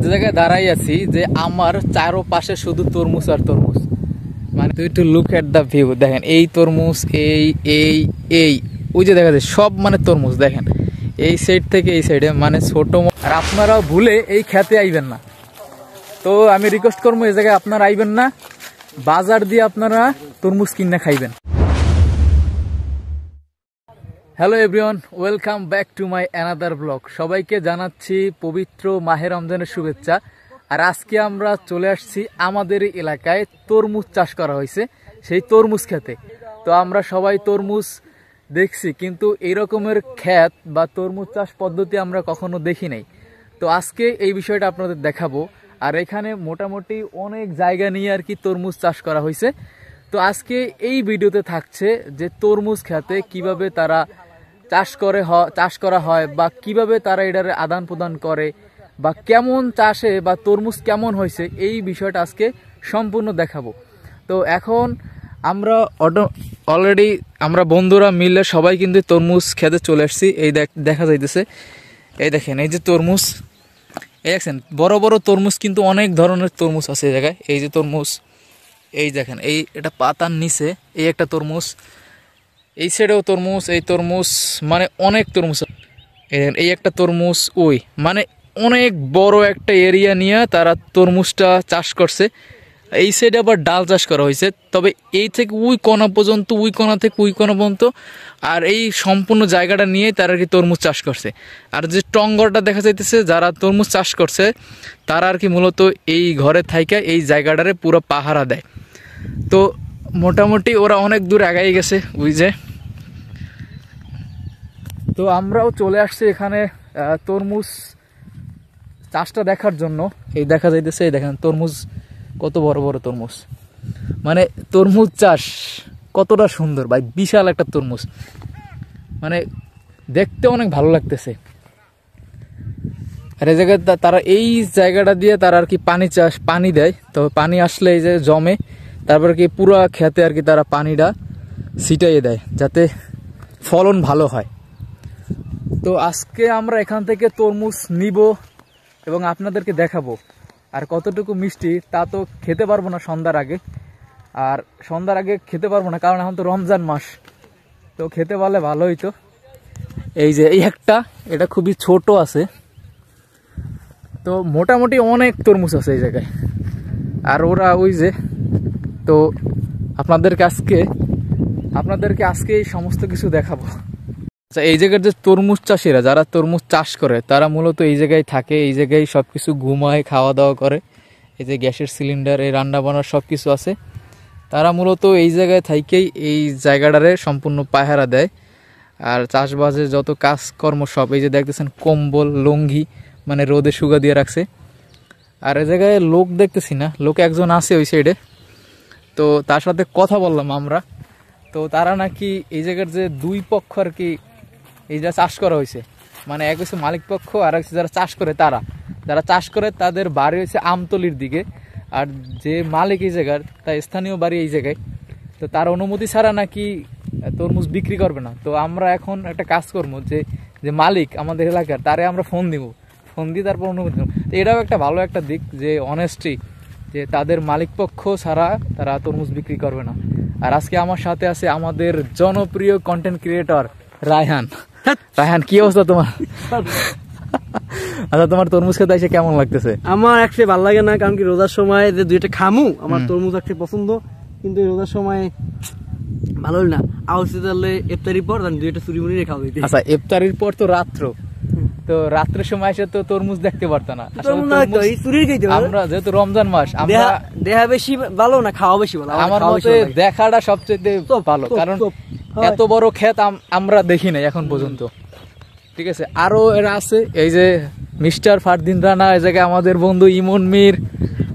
যে জায়গায় দাঁড়াই আছি যে আমার চারপাশে শুধু তরমুজ আর তরমুজ। মানে তুই একটু লুক এট দ্য ভিউ, দেখেন এই তরমুজ, এই এই এই ওই যে দেখা যায় সব মানে তরমুজ। দেখেন এই সাইড থেকে এই সাইডে মানে ছোট। আর আপনারাও ভুলে এই খেতে আইবেন না। তো আমি রিকোয়েস্ট করবো এই জায়গায় আপনারা আইবেন না, বাজার দিয়ে আপনারা তরমুজ কিনে খাইবেন। Hello everyone, welcome back to my another blog. সবাইকে জানাচ্ছি পবিত্র মাহে রমজানের শুভেচ্ছা। আর আজকে আমরা চলে আসছি আমাদের এলাকায় তরমুজ চাষ করা হয়েছে, সেই তরমুজ খেতে। তো আমরা সবাই তরমুজ দেখছি, কিন্তু এই রকমের ক্ষেত বা তরমুজ চাষ পদ্ধতি আমরা কখনো দেখি নাই। তো আজকে এই বিষয়টা আপনাদের দেখাবো। আর এখানে মোটামুটি অনেক জায়গা নিয়ে আর কি তরমুজ চাষ করা হয়েছে। তো আজকে এই ভিডিওতে থাকছে যে তরমুজ খেতে কিভাবে তারা চাষ করা হয় বা কিভাবে তারা এটার আদান প্রদান করে বা কেমন চাষে বা তরমুজ কেমন হয়েছে, এই বিষয়টা আজকে সম্পূর্ণ দেখাবো। তো এখন আমরা অলরেডি আমরা বন্ধুরা মিলে সবাই কিন্তু তরমুজ খেতে চলে আসছি। এই দেখা যাইতেছে, এই দেখেন এই যে তরমুজ, এই দেখছেন বড় বড় তরমুজ, কিন্তু অনেক ধরনের তরমুজ আছে এই জায়গায়। এই যে তরমুজ, এই দেখেন এই এটা পাতার নিচে এই একটা তরমুজ, এই সাইডেও তরমুজ, এই তরমুজ মানে অনেক তরমুজ। এই একটা তরমুজ, ওই মানে অনেক বড় একটা এরিয়া নিয়ে তারা তরমুজটা চাষ করছে। এই সাইডে আবার ডাল চাষ করা হয়েছে, তবে এই থেকে ওই কোনা পর্যন্ত, ওই কোনা থেকে ওই কোনা পর্যন্ত, আর এই সম্পূর্ণ জায়গাটা নিয়ে তারা আর কি তরমুজ চাষ করছে। আর যে টঙ্গরটা দেখা যাইতেছে, যারা তরমুজ চাষ করছে তারা আর কি মূলত এই ঘরে থাইকা এই জায়গাটারে পুরো পাহারা দেয়। তো মোটামুটি ওরা অনেক দূর আগাই গেছে ওই যে। তো আমরাও চলে আসছি এখানে তরমুজ চাষটা দেখার জন্য। এই দেখা যাইতেছে, এই দেখেন তরমুজ, কত বড় বড় তরমুজ। মানে তরমুজ চাষ কতটা সুন্দর ভাই, বিশাল একটা তরমুজ, মানে দেখতে অনেক ভালো লাগতেছে। আর এই জায়গায় তারা এই জায়গাটা দিয়ে তারা আর কি পানি দেয়। তো পানি আসলে এই যে জমে, তারপর কি পুরো খেতে আর কি তারা পানিটা ছিটাইয়ে দেয় যাতে ফলন ভালো হয়। তো আজকে আমরা এখান থেকে তরমুজ নিব এবং আপনাদেরকে দেখাবো। আর কতটুকু মিষ্টি তা তো খেতে পারবো না সন্ধ্যার আগে, আর সন্ধ্যার আগে খেতে পারবো না কারণ এখন তো রমজান মাস। তো খেতে পারলে ভালো হইতো। এই যে এই একটা, এটা খুবই ছোট আছে। তো মোটামুটি অনেক তরমুজ আছে এই জায়গায়। আর ওরা ওই যে, তো আপনাদেরকে আজকে এই সমস্ত কিছু দেখাবো। আচ্ছা, এই জায়গার যে তরমুজ চাষিরা, যারা তরমুজ চাষ করে, তারা মূলত এই জায়গায় থাকে, এই জায়গায় সবকিছু ঘুমায়, খাওয়া দাওয়া করে। এই যে গ্যাসের সিলিন্ডার, এই রান্না বান্নার সবকিছু আছে। তারা মূলত এই জায়গায় থাকেই এই জায়গাটারে সম্পূর্ণ পাহারা দেয়। আর চাষবাসের যত কাজকর্ম সব, এই যে দেখতেছেন কম্বল, লুঙ্গি, মানে রোদে শুকা দিয়ে রাখছে। আর এই জায়গায় লোক দেখতেছি না, লোক একজন আছে ওই সাইডে। তো তার সাথে কথা বললাম আমরা। তো তারা নাকি এই জায়গার যে দুই পক্ষ আর কি এই যা চাষ করা হয়েছে, মানে এক হচ্ছে মালিক পক্ষ, আর হচ্ছে যারা চাষ করে, যারা চাষ করে তাদের বাড়ি হচ্ছে আমতলির দিকে, আর যে মালিক এই জায়গার তার স্থানীয় বাড়ি এই জায়গায়। তো তার অনুমতি ছাড়া নাকি তরমুজ বিক্রি করবে না। তো আমরা এখন একটা কাজ করবো, যে মালিক আমাদের এলাকার, তারে আমরা ফোন দিয়ে তারপর অনুমতি দেবো। তো এটাও একটা ভালো একটা দিক, যে অনেস্টি, যে তাদের মালিক পক্ষ ছাড়া তারা তরমুজ বিক্রি করবে না। আর আজকে আমার সাথে আছে আমাদের জনপ্রিয় কন্টেন্ট ক্রিয়েটর রায়হান। কি অবস্থা তোমার? আচ্ছা, তোমার তরমুজ খেতে এসে কেমন লাগতেছে? আমার একসাথে ভালো লাগে না, কারণ কি রোজার সময় যে দুইটা খামু, আমার তরমুজ একটা পছন্দ, কিন্তু রোজার সময় ভালো না। আউসে তাহলে ইফতারির পর দুইটা চুরি মুড়ি খাওয়া দিতে। আচ্ছা, ইফতারির পর তো তো রাত্রের সময় এসে তো তরমুজ দেখতে পারত না। আমরা যেহেতু রমজান মাস, আমরা দেখা বেশি ভালো না, খাওয়া বেশি ভালো। আমার মতে দেখাটা সবচেয়ে ভালো, কারণ এত বড় ক্ষেত আমরা দেখি নাই এখন পর্যন্ত। ঠিক আছে, আরো এরা আছে, এই যে মিস্টার ফারদিন রানা, এই জায়গায় আমাদের বন্ধু ইমন মির।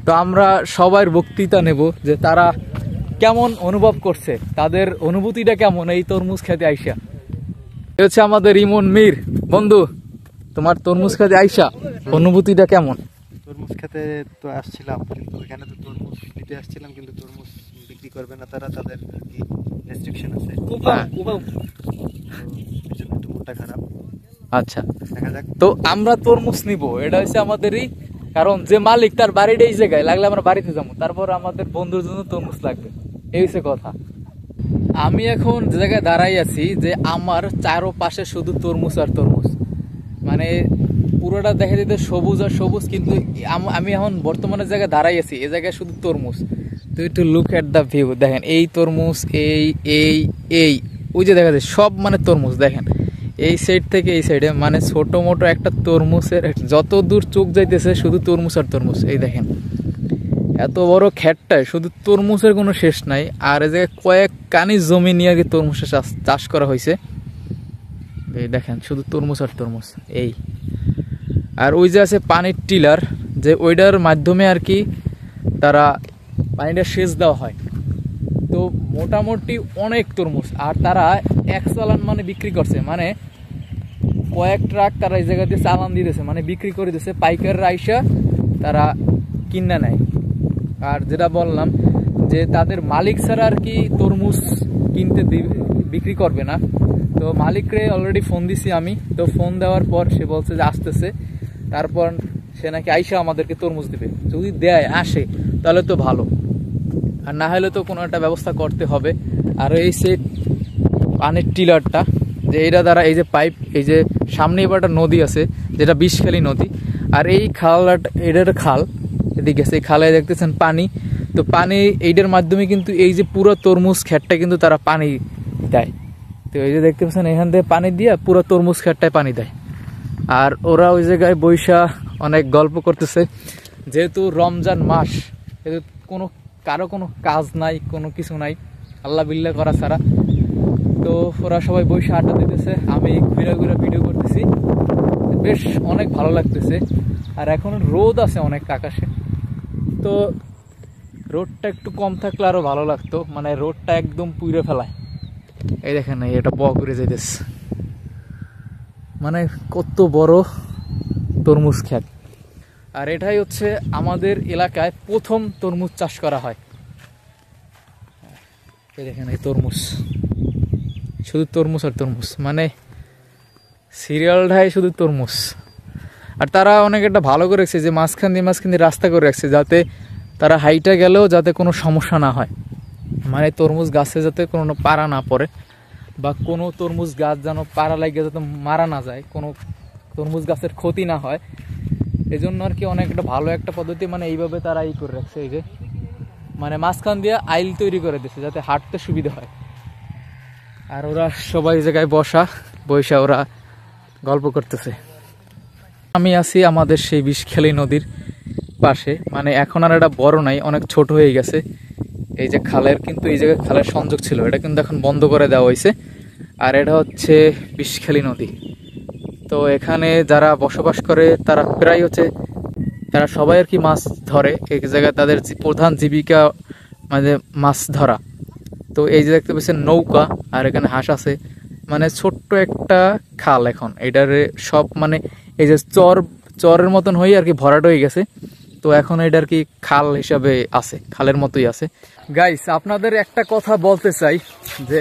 তো আমরা সবার বক্তৃতা নেব যে তারা কেমন অনুভব করছে, তাদের অনুভূতিটা কেমন এই তরমুজ খেতে আইসা। এ হচ্ছে আমাদের ইমন মির। বন্ধু, তোমার তরমুজ খেতে আইসা অনুভূতিটা কেমন? তরমুজ খেতে তো আসছিলাম, কিন্তু এখানে তো তরমুজ নিতে আসছিলাম, কিন্তু তরমুজ বিক্রি করবে না তারা, তাদের কি রেস্ট্রিকশন আছে, একটু মনটা খারাপ। আচ্ছা, দেখা যাক। তো আমরা তরমুজ নিব, এটা হচ্ছে আমাদেরই কারণ যে মালিক তার বাড়িটা এই জায়গায়, লাগলে আমরা বাড়িতে যাবো, তারপর আমাদের বন্ধুর জন্য তরমুজ লাগবে, এই হচ্ছে কথা। আমি এখন যে জায়গায় দাঁড়াই আছি, যে আমার চারোপাশে শুধু তরমুজ আর তরমুজ, মানে পুরোটা দেখা যেতে সবুজ আর সবুজ, কিন্তু আমি এখন বর্তমানে জায়গায় দাঁড়াই আছি, এই জায়গায় শুধু তরমুজ। তো একটু লুক এট দ্য ভিউ, দেখেন এই তরমুজ, এই এই এই ওই যে দেখা যায় সব মানে তরমুজ। দেখেন এই সাইড থেকে এই সাইডে মানে ছোট মোটো একটা তরমুজের যত দূর চোখ যাইতেছে শুধু তরমুজ আর তরমুজ। এই দেখেন এত বড় ক্ষেতটায় শুধু তরমুজের কোনো শেষ নাই। আর এই জায়গায় কয়েক কানি জমি নিয়ে আগে তরমুজের চাষ করা হয়েছে। এই দেখেন শুধু তরমুজ আর তরমুজ। এই আর ওই যে আছে পানির টিলার, যে ওইটার মাধ্যমে আর কি তারা পানিটা সেচ দেওয়া হয়। তো মোটামুটি অনেক তরমুজ, আর তারা এক চালান মানে বিক্রি করছে, মানে কয়েক ট্রাক তারা এই জায়গাতে চালান দিতেছে, মানে বিক্রি করে দিতেছে। পাইকাররা আইসা তারা কিনে নেয়। আর যেটা বললাম যে তাদের মালিক ছাড়া আর কি তরমুজ কিনতে বিক্রি করবে না। তো মালিকরে অলরেডি ফোন দিছি আমি, তো ফোন দেওয়ার পর সে বলছে যে আসতেছে, তারপর সে নাকি আইসা আমাদেরকে তরমুজ দেবে। যদি দেয় আসে তাহলে তো ভালো, আর না হলে তো কোনো একটা ব্যবস্থা করতে হবে। আর এই সে পানির টিলারটা, যে এইটা দ্বারা এই যে পাইপ, এই যে সামনে এবার একটা নদী আছে যেটা বিষখালী নদী, আর এই খালটা, এটার খাল এদিকে আছে, এই খালে দেখতেছেন পানি। তো পানি এইটার মাধ্যমে কিন্তু এই যে পুরো তরমুজ ক্ষেতটা কিন্তু তারা পানি দেয়। তো এই যে দেখতে পাচ্ছেন এখান থেকে পানি দিয়ে পুরো তরমুজ ক্ষেতটায় পানি দেয়। আর ওরা ওই জায়গায় বৈশা অনেক গল্প করতেছে, যেহেতু রমজান মাস, কারো কোনো কাজ নাই, কোনো কিছু নাই আল্লাহ বিল্লাহ করা ছাড়া। তো ওরা সবাই বসে আড্ডা দিতেছে, আমি ঘুরে ঘুরে ভিডিও করতেছি, বেশ অনেক ভালো লাগতেছে। আর এখন রোদ আছে অনেক আকাশে, তো রোদটা একটু কম থাকলে আরো ভালো লাগতো, মানে রোদটা একদম পুড়ে ফেলায়। এই দেখেন এটা ঘুরে যাইতেছে, মানে কত বড় তরমুজ ক্ষেত। আর এটাই হচ্ছে আমাদের এলাকায় প্রথম তরমুজ চাষ করা হয়। এই দেখেন এই তরমুজ, শুধু তরমুজ আর তরমুজ, মানে সিরিয়ালটাই শুধু তরমুজ। আর তারা অনেক একটা ভালো করে রাখছে, যে মাঝখান দিয়ে রাস্তা করে রাখছে, যাতে তারা হাইটা গেলেও যাতে কোনো সমস্যা না হয়, মানে তরমুজ গাছে যাতে কোনো পাড়া না পড়ে, বা কোনো তরমুজ গাছ যেন পাড়া লাগিয়ে যাতে মারা না যায়, কোনো তরমুজ গাছের ক্ষতি না হয়। এই জন্য আর কি অনেক একটা ভালো একটা পদ্ধতি, মানে এইভাবে তারা করে রাখছে। এই যে মানে মাঝখান দিয়ে আইল তৈরি করে দিচ্ছে যাতে হাঁটতে সুবিধা হয়। আর ওরা সবাই জায়গায় বসা ওরা গল্প করতেছে। আমি আছি আমাদের সেই বিষখালী নদীর পাশে, মানে এখন আর এটা বড় নাই, অনেক ছোট হয়ে গেছে। এই যে খালের, কিন্তু এই জায়গায় খালের সংযোগ ছিল, এটা কিন্তু এখন বন্ধ করে দেওয়া হয়েছে। আর এটা হচ্ছে বিষখালী নদী। তো এখানে যারা বসবাস করে তারা প্রায় তারা সবাই আর কি মাছ ধরে, এই জায়গায় তাদের প্রধান জীবিকা মানে মাছ ধরা। তো এই যে দেখতে পাচ্ছেন নৌকা, আর এখানে হাঁস আছে, মানে ছোট্ট একটা খাল। এখন এটারে সব মানে এই যে চরের মতন হয়ে আর কি ভরাট হয়ে গেছে। তো এখন এটা আর কি খাল হিসাবে আছে, খালের মতোই আছে। গাইস, আপনাদের একটা কথা বলতে চাই, যে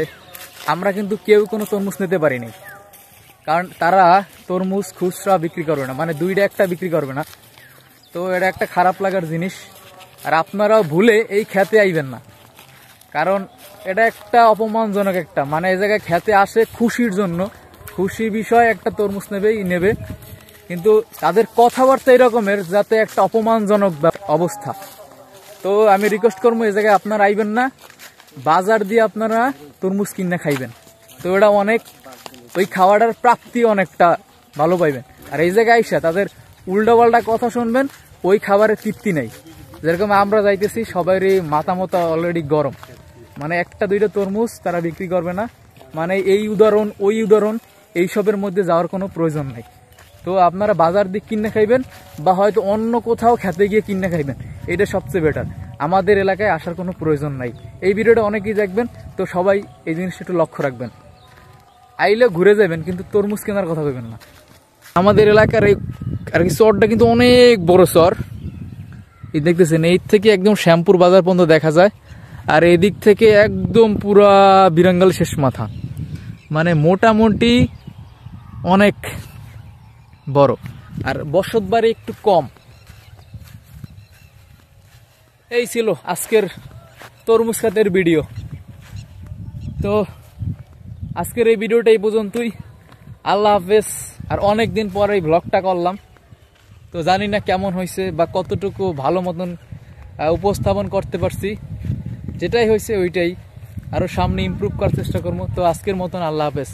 আমরা কিন্তু কেউ কোনো তরমুজ নিতে পারিনি, কারণ তারা তরমুজ খুচরা বিক্রি করবে না, মানে দুইটা একটা বিক্রি করবে না। তো এটা একটা খারাপ লাগার জিনিস। আর আপনারাও ভুলে এই খেতে আইবেন না, কারণ এটা একটা অপমানজনক একটা, মানে এই জায়গায় খেতে আসে খুশির জন্য, খুশি বিষয় একটা তরমুজ নেবে, কিন্তু তাদের কথাবার্তা এরকমের যাতে একটা অপমানজনক অবস্থা। তো আমি রিকোয়েস্ট করবো এই জায়গায় আপনারা আইবেন না, বাজার দিয়ে আপনারা তরমুজ কিনে খাইবেন। তো এটা অনেক, ওই খাওয়াটার প্রাপ্তি অনেকটা ভালো পাইবেন। আর এই জায়গায় আইসা তাদের উল্টাপাল্টা কথা শুনবেন, ওই খাবারের তৃপ্তি নেই। যেরকম আমরা যাইতেছি সবারই মাথা অলরেডি গরম, মানে একটা দুইটা তরমুজ তারা বিক্রি করবে না, মানে এই উদাহরণ ওই উদাহরণ এইসবের মধ্যে যাওয়ার কোনো প্রয়োজন নেই। তো আপনারা বাজার দিয়ে কিনে খাইবেন, বা হয়তো অন্য কোথাও খেতে গিয়ে কিনে খাইবেন, এটা সবচেয়ে বেটার। আমাদের এলাকায় আসার কোনো প্রয়োজন নাই। এই ভিডিওটা অনেকেই দেখবেন, তো সবাই এই জিনিসটা একটু লক্ষ্য রাখবেন। আইলে ঘুরে যাবেন, কিন্তু তরমুজ কেনার কথা ভাবেন না। আমাদের এলাকার এই আর কি চরটা কিন্তু অনেক বড় চর। এই দেখতেছেন, এই থেকে একদম শ্যামপুর বাজার পর্যন্ত দেখা যায়, আর এদিক থেকে একদম পুরা বিরাঙ্গাল শেষ মাথা, মানে মোটামুটি অনেক বড়। আর বসত বাড়ি একটু কম, এই ছিল আজকের তরমুজ খাতের ভিডিও। তো আজকের এই ভিডিওটা এই পর্যন্তই। আল্লাহ হাফেজ। আর অনেক দিন পর এই ব্লগটা করলাম, তো জানি না কেমন হয়েছে বা কতটুকু ভালো মতন উপস্থাপন করতে পারছি। যেটাই হয়েছে ওইটাই, আরও সামনে ইমপ্রুভ করার চেষ্টা করবো। তো আজকের মতন আল্লাহ হাফেজ।